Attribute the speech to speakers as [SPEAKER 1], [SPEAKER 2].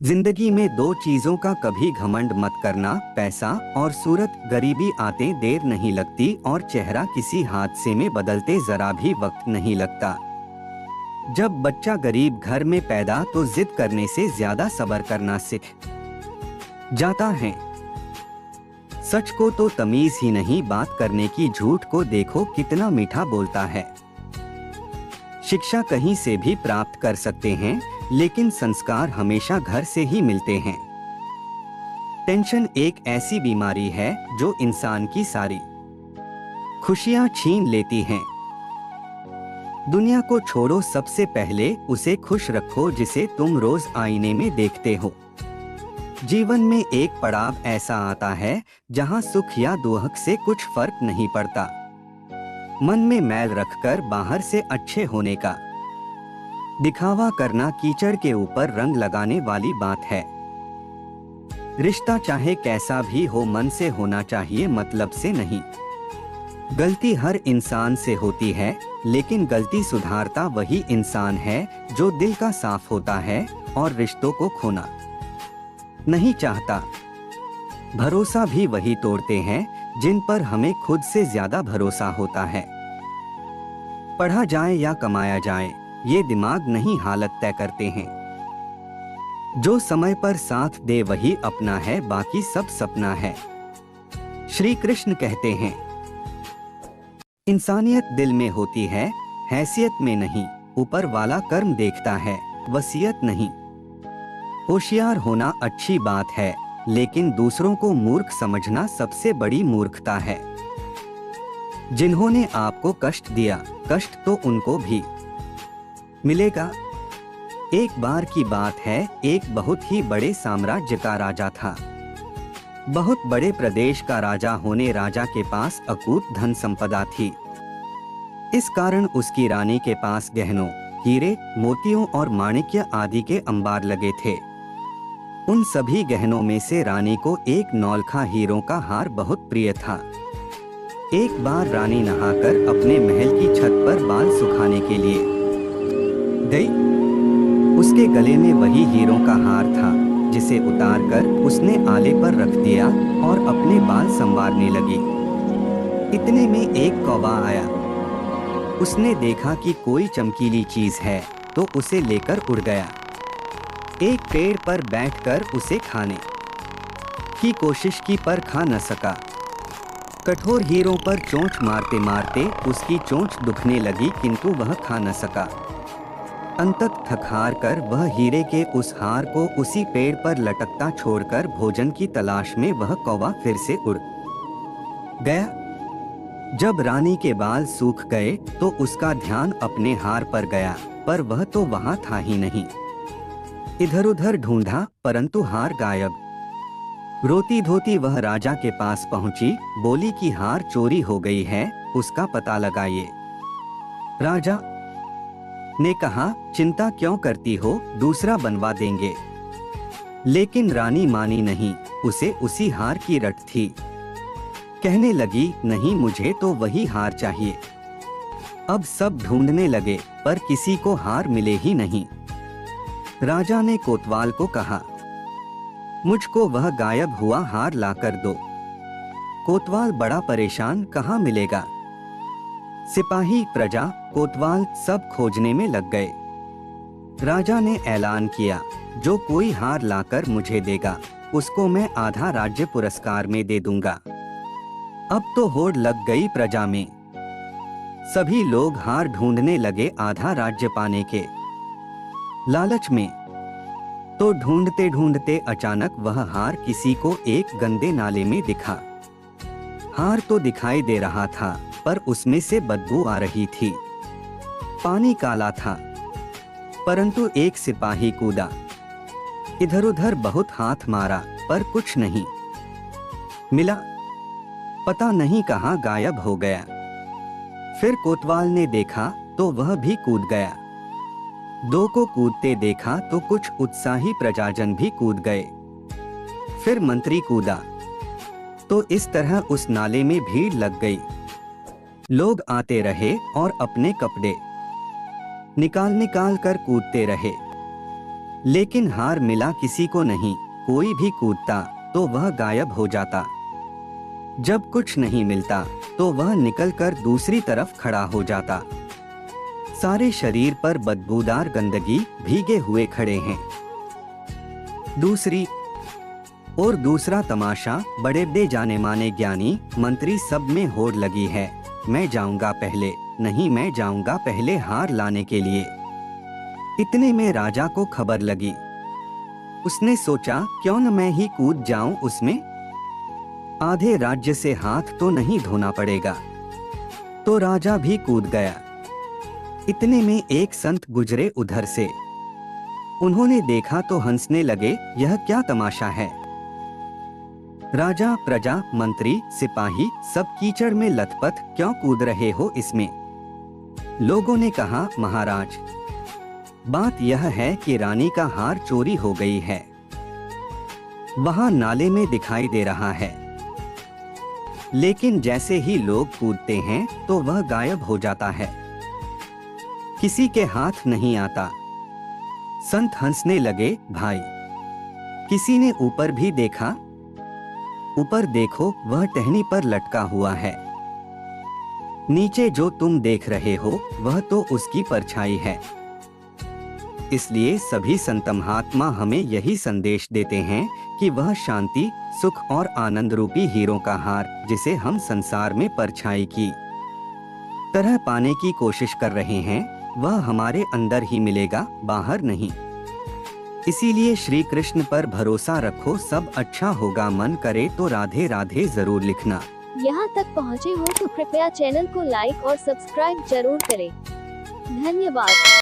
[SPEAKER 1] जिंदगी में दो चीजों का कभी घमंड मत करना, पैसा और सूरत। गरीबी आते देर नहीं लगती और चेहरा किसी हादसे में बदलते जरा भी वक्त नहीं लगता। जब बच्चा गरीब घर में पैदा तो जिद करने से ज्यादा सब्र करना सीख जाता है। सच को तो तमीज ही नहीं बात करने की, झूठ को देखो कितना मीठा बोलता है। शिक्षा कहीं से भी प्राप्त कर सकते हैं, लेकिन संस्कार हमेशा घर से ही मिलते हैं। टेंशन एक ऐसी बीमारी है जो इंसान की सारी खुशियां छीन लेती है। दुनिया को छोड़ो, सबसे पहले उसे खुश रखो जिसे तुम रोज आईने में देखते हो। जीवन में एक पड़ाव ऐसा आता है जहां सुख या दुख से कुछ फर्क नहीं पड़ता। मन में मैल रखकर बाहर से अच्छे होने का दिखावा करना कीचड़ के ऊपर रंग लगाने वाली बात है। रिश्ता चाहे कैसा भी हो मन से होना चाहिए, मतलब से नहीं। गलती हर इंसान से होती है, लेकिन गलती सुधारता वही इंसान है जो दिल का साफ होता है और रिश्तों को खोना नहीं चाहता। भरोसा भी वही तोड़ते हैं जिन पर हमें खुद से ज्यादा भरोसा होता है। पढ़ा जाए या कमाया जाए, ये दिमाग नहीं हालत तय करते हैं। जो समय पर साथ दे वही अपना है, बाकी सब सपना है। श्री कृष्ण कहते हैं, इंसानियत दिल में होती है, हैसियत में नहीं। ऊपर वाला कर्म देखता है, वसीयत नहीं। होशियार होना अच्छी बात है, लेकिन दूसरों को मूर्ख समझना सबसे बड़ी मूर्खता है। जिन्होंने आपको कष्ट दिया, कष्ट तो उनको भी मिलेगा। एक बार की बात है, एक बहुत ही बड़े साम्राज्य का राजा था। बहुत बड़े प्रदेश का राजा होने राजा के पास अकूत धन संपदा थी। इस कारण उसकी रानी के पास गहनों, हीरे, मोतियों और माणिक्य आदि के अंबार लगे थे। उन सभी गहनों में से रानी को एक नौलखा हीरों का हार बहुत प्रिय था। एक बार रानी नहाकर अपने महल की छत पर बाल सुखाने के लिए गई। उसके गले में वही हीरों का हार था, जिसे उतारकर उसने आले पर रख दिया और अपने बाल संवारने लगी। इतने में एक कौवा आया। उसने देखा कि कोई चमकीली चीज है तो उसे लेकर उड़ गया। एक पेड़ पर बैठकर उसे खाने की कोशिश की पर खा न सका। कठोर हीरों पर चोंच मारते मारते उसकी चोंच दुखने लगी, किंतु वह खा न सका। अंतत थक-हार कर वह हीरे के उस हार को उसी पेड़ पर लटकता छोड़कर भोजन की तलाश में वह कौवा फिर से उड़ गया। जब रानी के बाल सूख गए तो उसका ध्यान अपने हार पर गया, पर वह तो वहां था ही नहीं। इधर उधर ढूंढा, परंतु हार गायब। रोती धोती वह राजा के पास पहुंची, बोली कि हार चोरी हो गई है, उसका पता लगाइए। राजा ने कहा, चिंता क्यों करती हो, दूसरा बनवा देंगे। लेकिन रानी मानी नहीं, उसे उसी हार की रट थी। कहने लगी, नहीं, मुझे तो वही हार चाहिए। अब सब ढूंढने लगे, पर किसी को हार मिले ही नहीं। राजा ने कोतवाल को कहा, मुझको वह गायब हुआ हार लाकर दो। कोतवाल बड़ा परेशान, कहाँ मिलेगा। सिपाही, प्रजा, कोतवाल सब खोजने में लग गए। राजा ने ऐलान किया, जो कोई हार लाकर मुझे देगा, उसको मैं आधा राज्य पुरस्कार में दे दूंगा। अब तो होड़ लग गई प्रजा में। सभी लोग हार ढूंढने लगे आधा राज्य पाने के लालच में। तो ढूंढते ढूंढते अचानक वह हार किसी को एक गंदे नाले में दिखा। हार तो दिखाई दे रहा था, पर उसमें से बदबू आ रही थी। पानी काला था, परंतु एक सिपाही कूदा। इधर उधर बहुत हाथ मारा, पर कुछ नहीं मिला। पता नहीं कहाँ गायब हो गया। फिर कोतवाल ने देखा तो वह भी कूद गया। दो को कूदते देखा तो कुछ उत्साही प्रजाजन भी कूद गए। फिर मंत्री कूदा, तो इस तरह उस नाले में भीड़ लग गई। लोग आते रहे और अपने कपड़े निकाल निकाल कर कूदते रहे। लेकिन हार मिला किसी को नहीं। कोई भी कूदता तो वह गायब हो जाता। जब कुछ नहीं मिलता तो वह निकलकर दूसरी तरफ खड़ा हो जाता। सारे शरीर पर बदबूदार गंदगी भीगे हुए खड़े हैं। दूसरी और दूसरा तमाशा, बड़े बड़े जाने माने ज्ञानी मंत्री सब में होड़ लगी है। मैं जाऊंगा पहले, नहीं मैं जाऊंगा पहले हार लाने के लिए। इतने में राजा को खबर लगी। उसने सोचा क्यों न मैं ही कूद जाऊं उसमें, आधे राज्य से हाथ तो नहीं धोना पड़ेगा। तो राजा भी कूद गया। इतने में एक संत गुजरे उधर से। उन्होंने देखा तो हंसने लगे, यह क्या तमाशा है। राजा, प्रजा, मंत्री, सिपाही सब कीचड़ में लथपथ क्यों कूद रहे हो इसमें। लोगों ने कहा, महाराज बात यह है कि रानी का हार चोरी हो गई है। वहां नाले में दिखाई दे रहा है। लेकिन जैसे ही लोग कूदते हैं तो वह गायब हो जाता है, किसी के हाथ नहीं आता। संत हंसने लगे, भाई किसी ने ऊपर भी देखा? ऊपर देखो, वह टहनी पर लटका हुआ है। नीचे जो तुम देख रहे हो वह तो उसकी परछाई है। इसलिए सभी संत महात्मा हमें यही संदेश देते हैं कि वह शांति, सुख और आनंद रूपी हीरों का हार, जिसे हम संसार में परछाई की तरह पाने की कोशिश कर रहे हैं, वह हमारे अंदर ही मिलेगा, बाहर नहीं। इसीलिए श्री कृष्ण पर भरोसा रखो, सब अच्छा होगा। मन करे तो राधे राधे जरूर लिखना।
[SPEAKER 2] यहाँ तक पहुँचे हो तो कृपया चैनल को लाइक और सब्सक्राइब जरूर करें। धन्यवाद।